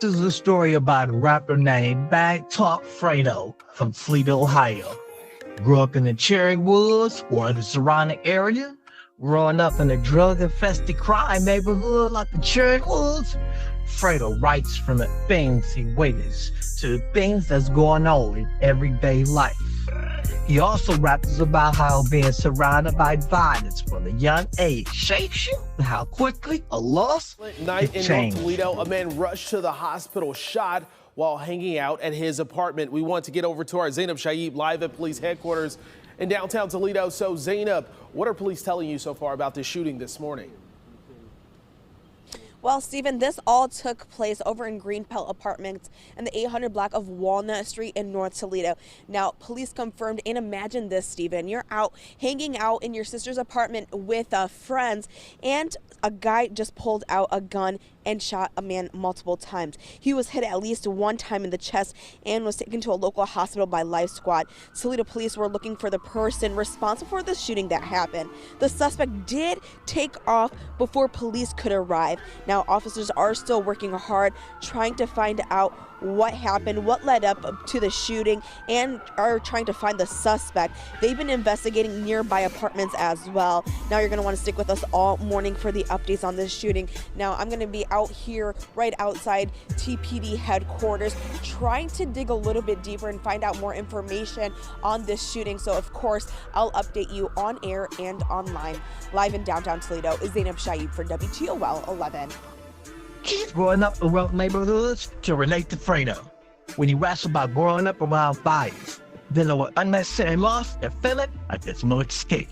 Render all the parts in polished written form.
This is a story about a rapper named BagTalk Fr8do from Toledo, Ohio. Grew up in the Cherrywoods or the surrounding area, growing up in a drug-infested crime neighborhood like the Cherrywoods. Fr8do writes from the things he witnessed to the things that's going on in everyday life. He also raps about how being surrounded by violence from a young age shapes you and how quickly a loss Night can in change. North Toledo, a man rushed to the hospital shot while hanging out at his apartment. We want to get over to our Zainab Shaib live at police headquarters in downtown Toledo. So Zainab, what are police telling you so far about this shooting this morning? Well, Stephen, this all took place over in Greenpelt Apartments in the 800 block of Walnut Street in North Toledo. Now, police confirmed, and imagine this, Stephen, you're out hanging out in your sister's apartment with friends, and a guy just pulled out a gun and shot a man multiple times. He was hit at least one time in the chest and was taken to a local hospital by Life Squad. Toledo police were looking for the person responsible for the shooting that happened. The suspect did take off before police could arrive. Now, officers are still working hard trying to find out what happened, what led up to the shooting, and are trying to find the suspect. They've been investigating nearby apartments as well. Now you're going to want to stick with us all morning for the updates on this shooting. Now I'm going to be out here right outside TPD headquarters trying to dig a little bit deeper and find out more information on this shooting. So of course I'll update you on air and online. Live in downtown Toledo is Zainab Shaib for WTOL 11. Kids growing up around neighborhoods can relate to Fr8do when he raps about growing up around fires, dealing with unnecessary loss and feeling like there's no escape.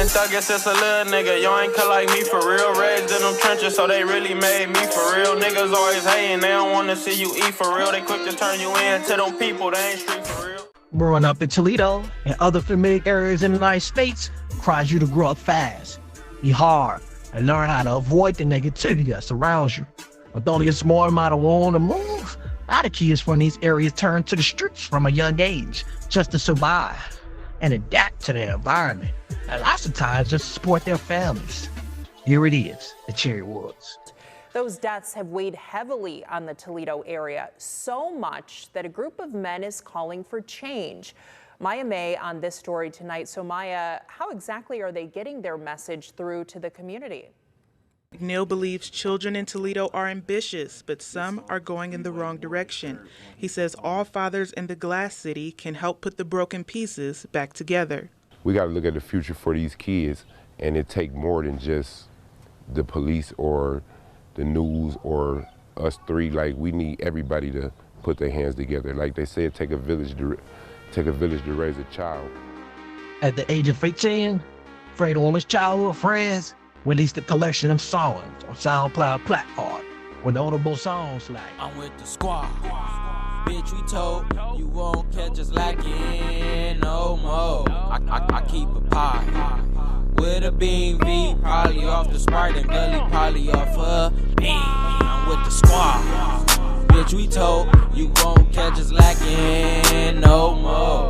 Thuggin' since a little nigga, you ain't cut like me for real. Raised in them trenches, so they really made me for real. Niggas always hating, they don't wanna see you eat for real. They quick to turn you in to them people, they ain't street for real. Growing up in Toledo and other familiar areas in the United States requires you to grow up fast, be hard, and learn how to avoid the negativity that surrounds you. With only a small amount of room to move, a lot of kids from these areas turn to the streets from a young age just to survive and adapt to their environment, and lots of times just support their families. Here it is, the Cherrywoods. Those deaths have weighed heavily on the Toledo area, so much that a group of men is calling for change. Maya May on this story tonight. So Maya, how exactly are they getting their message through to the community? Neil believes children in Toledo are ambitious, but some are going in the wrong direction. He says all fathers in the Glass City can help put the broken pieces back together. We got to look at the future for these kids, and it take more than just the police or the news or us three. Like, we need everybody to put their hands together. Like they say, take a village to raise a child. At the age of 18, Fr8do and his childhood friends released a collection of songs on SoundCloud platform with notable songs like I'm with the squad. Bitch, we told you won't catch us lacking no more. I keep a pie with a beam V, probably off the Sprite and Gully, probably off a beam. I'm with the squad. Bitch, we told you won't catch us lacking no more.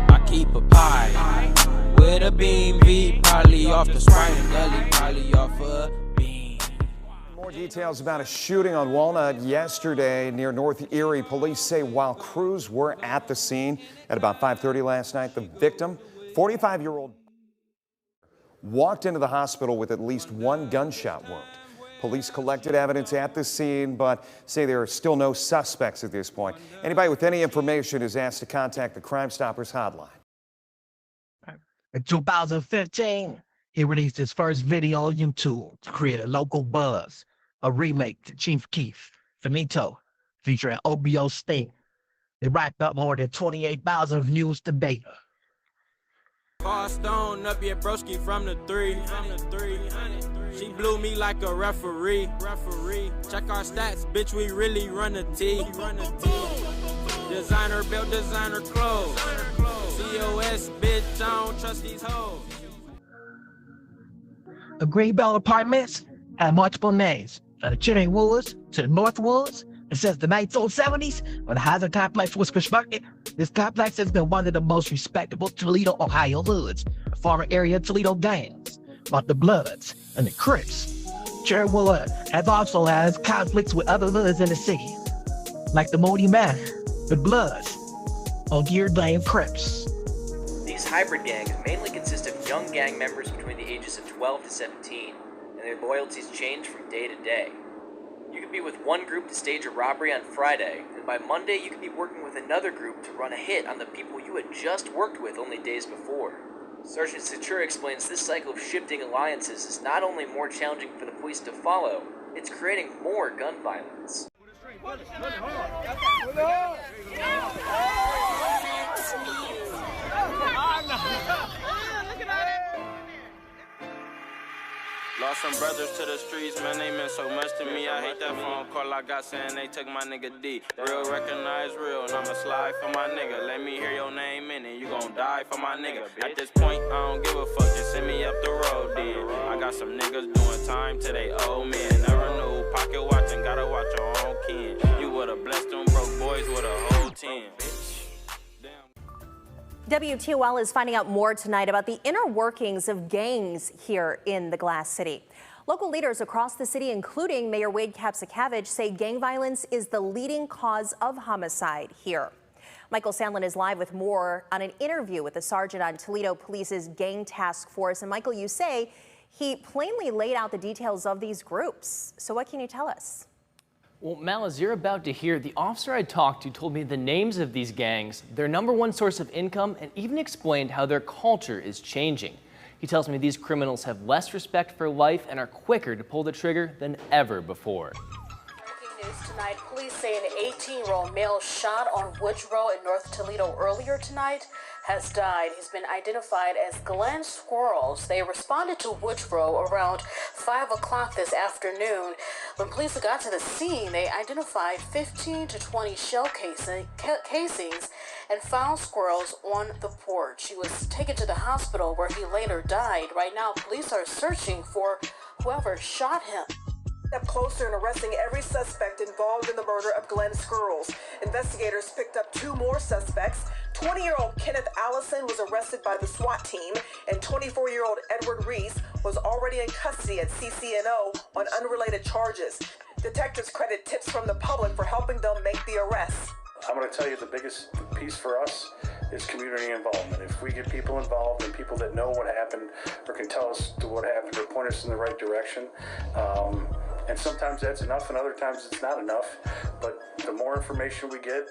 I keep a pie with a beam V, probably off the Sprite and Gully, probably off a beam. More details about a shooting on Walnut yesterday near North Erie. Police say while crews were at the scene at about 5:30 last night, the victim, 45-year-old, walked into the hospital with at least one gunshot wound. Police collected evidence at the scene, but say there are still no suspects at this point. Anybody with any information is asked to contact the Crime Stoppers hotline. In 2015, he released his first video on YouTube to create a local buzz, a remake to Chief Keef, Finito, featuring OBO Sting. They racked up more than 28,000 views to date. Far stone up your broski from the 3. She blew me like a referee. Check our stats, bitch, we really run a T. Designer built designer clothes. COS, bitch, I don't trust these hoes. of Greenbelt Apartments had multiple names. From the Cherrywoods to the Northwoods, and since the 1970s, when the housing complex was constructed, this complex has been one of the most respectable Toledo, Ohio hoods, a former area of Toledo gangs, like the Bloods and the Crips. Cherrywoods has also had conflicts with other hoods in the city, like the Moody Man, the Bloods, or Gear Lane Crips. These hybrid gangs mainly consist of young gang members between the ages of 12 to 17, and their loyalties change from day to day. You could be with one group to stage a robbery on Friday, and by Monday you could be working with another group to run a hit on the people you had just worked with only days before. Sergeant Satura explains this cycle of shifting alliances is not only more challenging for the police to follow, it's creating more gun violence. Lost some brothers to the streets, man, they meant so much to me. I hate that phone call I got saying they took my nigga D. Real recognize real, and I'ma slide for my nigga. Let me hear your name in it, you gon' die for my nigga. At this point, I don't give a fuck, just send me up the road, then. I got some niggas doing time till they owe me. Never knew, pocket watching, gotta watch your own kin. You would've blessed them broke boys with a whole 10. WTOL is finding out more tonight about the inner workings of gangs here in the Glass City. Local leaders across the city, including Mayor Wade Kapsakavage, say gang violence is the leading cause of homicide here. Michael Sandlin is live with more on an interview with a sergeant on Toledo Police's gang task force. And Michael, you say he plainly laid out the details of these groups. So what can you tell us? Well, Mal, as you're about to hear, the officer I talked to told me the names of these gangs, their #1 source of income, and even explained how their culture is changing. He tells me these criminals have less respect for life and are quicker to pull the trigger than ever before. Breaking news tonight, police say an 18-year-old male shot on Woodrow in North Toledo earlier tonight has died. He's been identified as Glenn Scurles. They responded to Woodrow around 5 o'clock this afternoon. When police got to the scene, they identified 15 to 20 shell casings and found Scurles on the porch. He was taken to the hospital where he later died. Right now, police are searching for whoever shot him. Up closer in arresting every suspect involved in the murder of Glenn Scurles. Investigators picked up 2 more suspects. 20-year-old Kenneth Allison was arrested by the SWAT team, and 24-year-old Edward Reese was already in custody at CCNO on unrelated charges. Detectives credit tips from the public for helping them make the arrests. I'm going to tell you the biggest piece for us is community involvement. If we get people involved and people that know what happened or can tell us what happened or point us in the right direction, and sometimes that's enough and other times it's not enough, but the more information we get,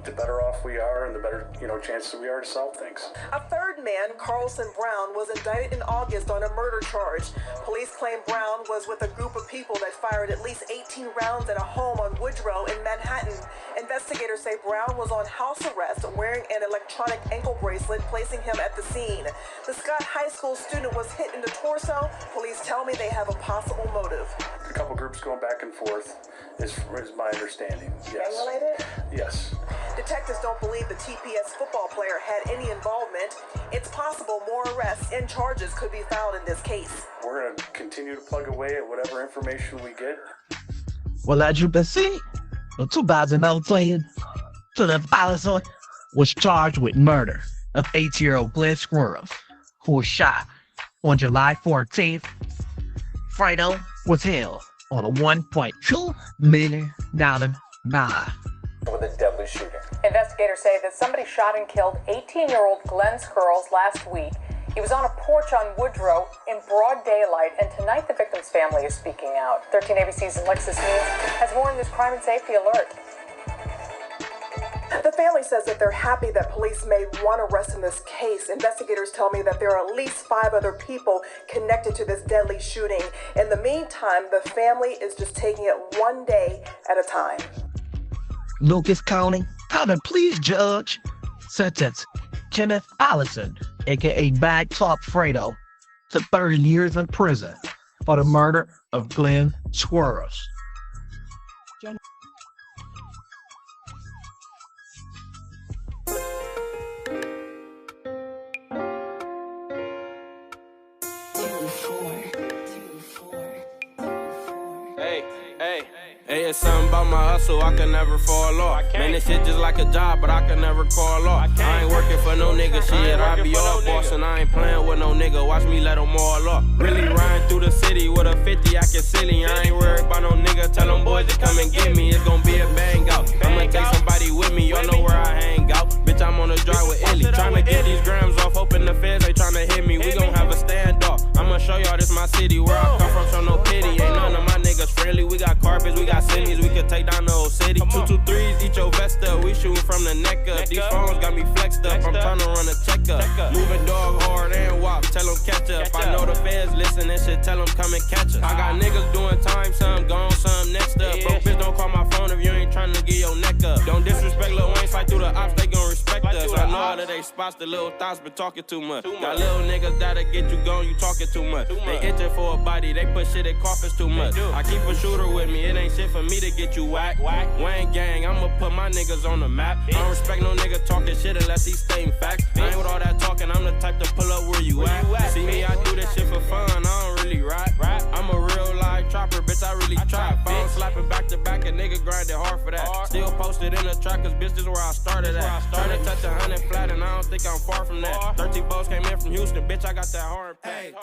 the better off we are and the better, chances we are to solve things. A third man, Carlson Brown, was indicted in August on a murder charge. Police claim Brown was with a group of people that fired at least 18 rounds at a home on Woodrow in Manhattan. Investigators say Brown was on house arrest wearing an electronic ankle bracelet, placing him at the scene. The Scott High School student was hit in the torso. Police tell me they have a possible motive. A couple groups going back and forth is my understanding. Yes. Gang-related? Yes. Detectives don't believe the TPS football player had any involvement. It's possible more arrests and charges could be filed in this case. We're going to continue to plug away at whatever information we get. Well, as you can see, the 2018 Kenneth Allison was charged with murder of 18-year-old Glenn Scurles, who was shot on July 14th. Fr8do was held on a $1.2 million bond. With a deadly shooting. Investigators say that somebody shot and killed 18-year-old Glenn Scurles last week. He was on a porch on Woodrow in broad daylight, and tonight the victim's family is speaking out. 13 ABC's Alexis Means has more on this crime and safety alert. The family says that they're happy that police made one arrest in this case. Investigators tell me that there are at least 5 other people connected to this deadly shooting. In the meantime, the family is just taking it one day at a time. Lucas County, please judge, sentence Kenneth Allison, aka BagTalk Fr8do, to 30 years in prison for the murder of Glenn Scurles. Hey, it's something about my hustle, I can never fall off. Man, this shit just like a job, but I can never call off. I ain't working for no nigga, shit, I be all boss, and I ain't playing with no nigga, watch me let them all off. Really riding through the city with a 50, acting silly. I ain't worried about no nigga, tell them boys to come and get me. It's gonna be a bang out, I'ma take somebody with me, y'all know where I hang out. Bitch, I'm on the drive with Illy, tryna get these grams off, hoping the feds ain't tryna hit me. We gon' have a standoff, I'ma show y'all this my city, where I come from, show no pity. Ain't none of my niggas friendly, we got carpets, we got semis, we could take down the whole city. 223s, eat your vest up, we shootin' from the neck up. These phones got me flexed up, I'm tryna run a checkup. Moving dog hard and walk, tell them catch up. I know the feds listen and shit, tell them come and catch us. I got niggas doing time, some gone, some next up. Bro, bitch, don't call my phone if you ain't tryna get your neck up. Don't disrespect Lil Wayne, slide through the ops, they gon' respect us. I know all of they spots, the little thoughts been talking too much. Got little niggas that'll get you gone, you talking too much. They itching for a body, they put shit in coffins too much. I keep a shooter with me, it ain't shit for me to get you whack. Wayne gang, I'ma put my niggas on the map. I don't respect no nigga talking shit unless he's stating facts. I ain't with all that talking, I'm the type to pull up where you at. See me, I do this shit for fun, I don't really rap. I'm a real life trapper, bitch, I really trap. Phone slapping back to back, a nigga grinding hard for that. Still posted in the track, cause bitch, this is where I started at. Tryna touch 100 flat and I don't think I'm far from that. 13 boats came in from Houston, bitch, I got that hard pack.